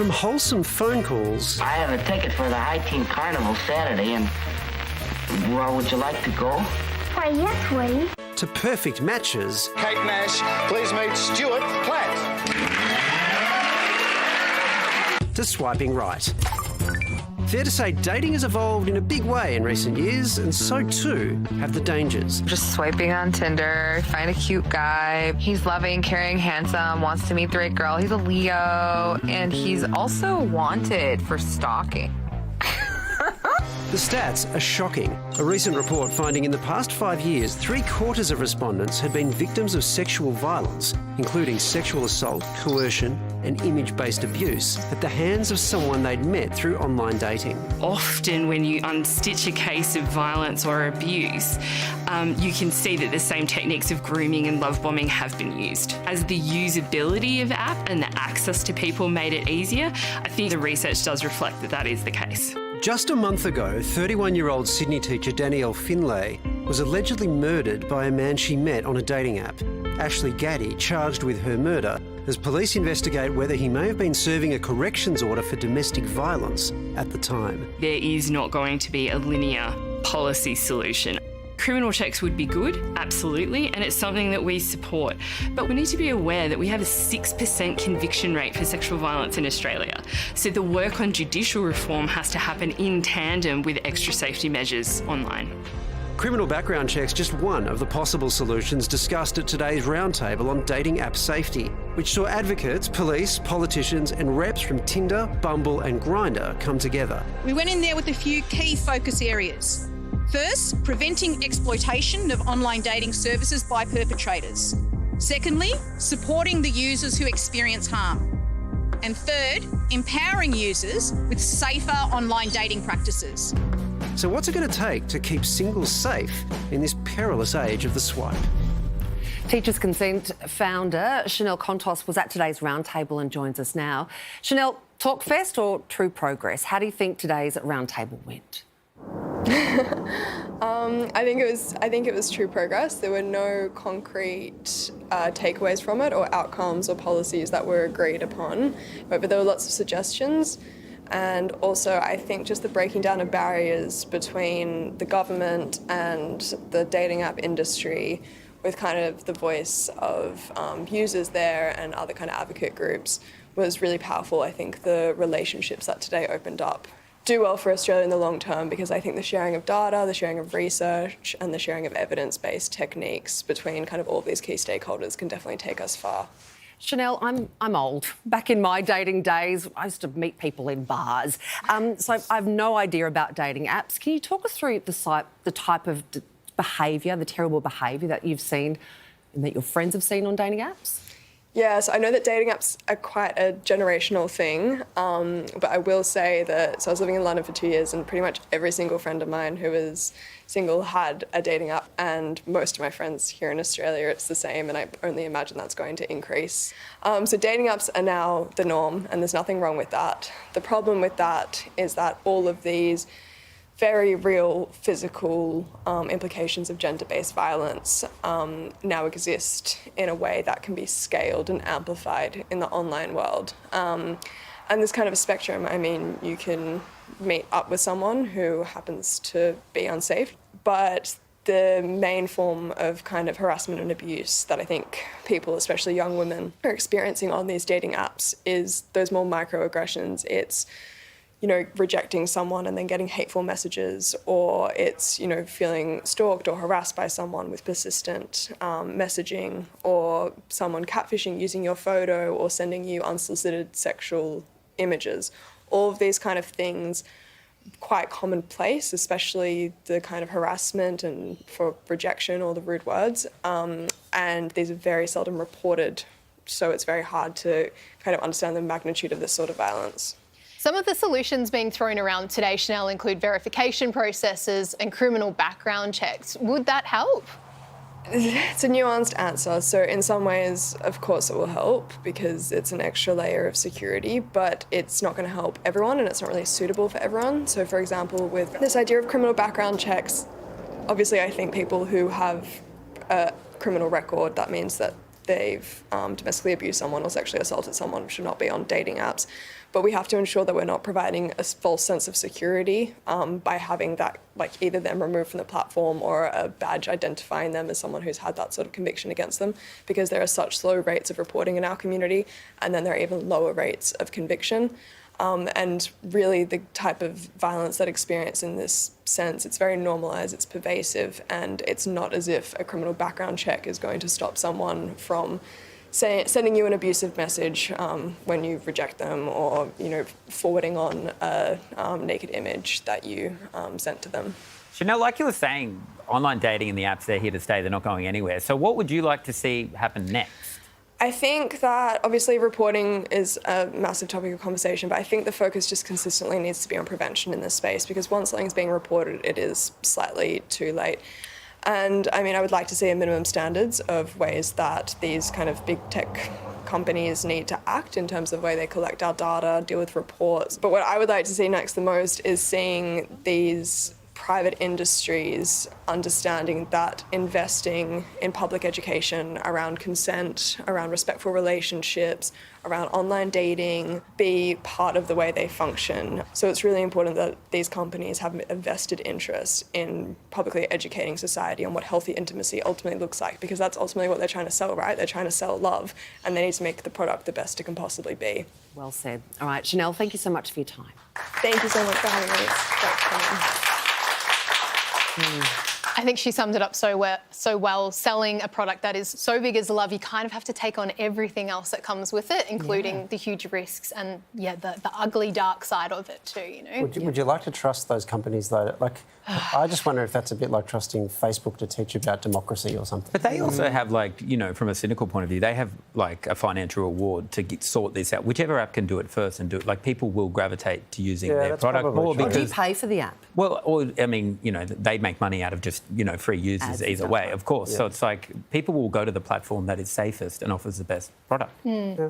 From wholesome phone calls... I have a ticket for the High Teen Carnival Saturday, and, well, would you like to go? Why, yes, Woody. To perfect matches... Kate Nash, please meet Stuart Platt. To swiping right. Fair to say dating has evolved in a big way in recent years, and so too have the dangers. Just swiping on Tinder, find a cute guy. He's loving, caring, handsome, wants to meet the right girl. He's a Leo, and he's also wanted for stalking. The stats are shocking. A recent report finding in the past 5 years, 3/4 of respondents had been victims of sexual violence, including sexual assault, coercion and image-based abuse at the hands of someone they'd met through online dating. Often when you unstitch a case of violence or abuse, you can see that the same techniques of grooming and love bombing have been used. As the usability of the app and the access to people made it easier, I think the research does reflect that that is the case. Just a month ago, 31-year-old Sydney teacher Danielle Finlay was allegedly murdered by a man she met on a dating app. Ashley Gaddy charged with her murder as police investigate whether he may have been serving a corrections order for domestic violence at the time. There is not going to be a linear policy solution. Criminal checks would be good, absolutely, and it's something that we support. But we need to be aware that we have a 6% conviction rate for sexual violence in Australia. So the work on judicial reform has to happen in tandem with extra safety measures online. Criminal background checks just one of the possible solutions discussed at today's roundtable on dating app safety, which saw advocates, police, politicians and reps from Tinder, Bumble and Grindr come together. We went in there with a few key focus areas. First, preventing exploitation of online dating services by perpetrators. Secondly, supporting the users who experience harm. And third, empowering users with safer online dating practices. So what's it going to take to keep singles safe in this perilous age of the swipe? Teachers Consent founder Chanel Contos was at today's roundtable and joins us now. Chanel, Talkfest or True Progress? How do you think today's roundtable went? I think it was true progress. There were no concrete takeaways from it or outcomes or policies that were agreed upon, but there were lots of suggestions. And also, I think just the breaking down of barriers between the government and the dating app industry, with kind of the voice of users there and other kind of advocate groups, was really powerful. I think the relationships that today opened up do well for Australia in the long term, because I think the sharing of data, the sharing of research and the sharing of evidence-based techniques between kind of all of these key stakeholders can definitely take us far. Chanel, I'm old. Back in my dating days, I used to meet people in bars. So I have no idea about dating apps. Can you talk us through the type of behaviour, the terrible behaviour that you've seen and that your friends have seen on dating apps? Yes, I know that dating apps are quite a generational thing, but I will say that, so I was living in London for 2 years and pretty much every single friend of mine who was single had a dating app, and most of my friends here in Australia, it's the same, and I only imagine that's going to increase. So dating apps are now the norm, and there's nothing wrong with that. The problem with that is that all of these very real physical implications of gender-based violence now exist in a way that can be scaled and amplified in the online world. And there's kind of a spectrum. I mean, you can meet up with someone who happens to be unsafe, but the main form of kind of harassment and abuse that I think people, especially young women, are experiencing on these dating apps is those more microaggressions. It's rejecting someone and then getting hateful messages, or it's, feeling stalked or harassed by someone with persistent messaging, or someone catfishing using your photo or sending you unsolicited sexual images. All of these kind of things, quite commonplace, especially the kind of harassment and for rejection or the rude words. And these are very seldom reported, so it's very hard to kind of understand the magnitude of this sort of violence. Some of the solutions being thrown around today, Chanel, include verification processes and criminal background checks. Would that help? It's a nuanced answer. So in some ways, of course, it will help because it's an extra layer of security, but it's not going to help everyone and it's not really suitable for everyone. So, for example, with this idea of criminal background checks, obviously I think people who have a criminal record, that means that they've domestically abused someone or sexually assaulted someone should not be on dating apps. But we have to ensure that we're not providing a false sense of security by having that, like either them removed from the platform or a badge identifying them as someone who's had that sort of conviction against them, because there are such low rates of reporting in our community, and then there are even lower rates of conviction. And really the type of violence that experience in this sense, it's very normalised, it's pervasive, and it's not as if a criminal background check is going to stop someone from sending you an abusive message when you reject them, or forwarding on a naked image that you sent to them. Chanel, like you were saying, online dating and the apps, they're here to stay, they're not going anywhere. So what would you like to see happen next? I think that obviously reporting is a massive topic of conversation, but I think the focus just consistently needs to be on prevention in this space, because once something's being reported, it is slightly too late. And I mean, I would like to see a minimum standards of ways that these kind of big tech companies need to act in terms of the way they collect our data, deal with reports. But what I would like to see next the most is seeing these private industries understanding that investing in public education around consent, around respectful relationships, around online dating be part of the way they function. So it's really important that these companies have a vested interest in publicly educating society on what healthy intimacy ultimately looks like, because that's ultimately what they're trying to sell, right? They're trying to sell love, and they need to make the product the best it can possibly be. Well said. All right, Chanel, thank you so much for your time. Thank you so much for having me. It's great to come in. I think she summed it up so well. Selling a product that is so big as love, you kind of have to take on everything else that comes with it, including the huge risks and, the ugly, dark side of it too, Would you like to trust those companies, though? Like, I just wonder if that's a bit like trusting Facebook to teach you about democracy or something. But they also have, from a cynical point of view, they have, a financial reward to sort this out. Whichever app can do it first and do it, people will gravitate to using their product more because... Do you pay for the app? Well, they make money out of just, free users Ads either way, of course. Yeah. So it's people will go to the platform that is safest and offers the best product. Mm. Yeah.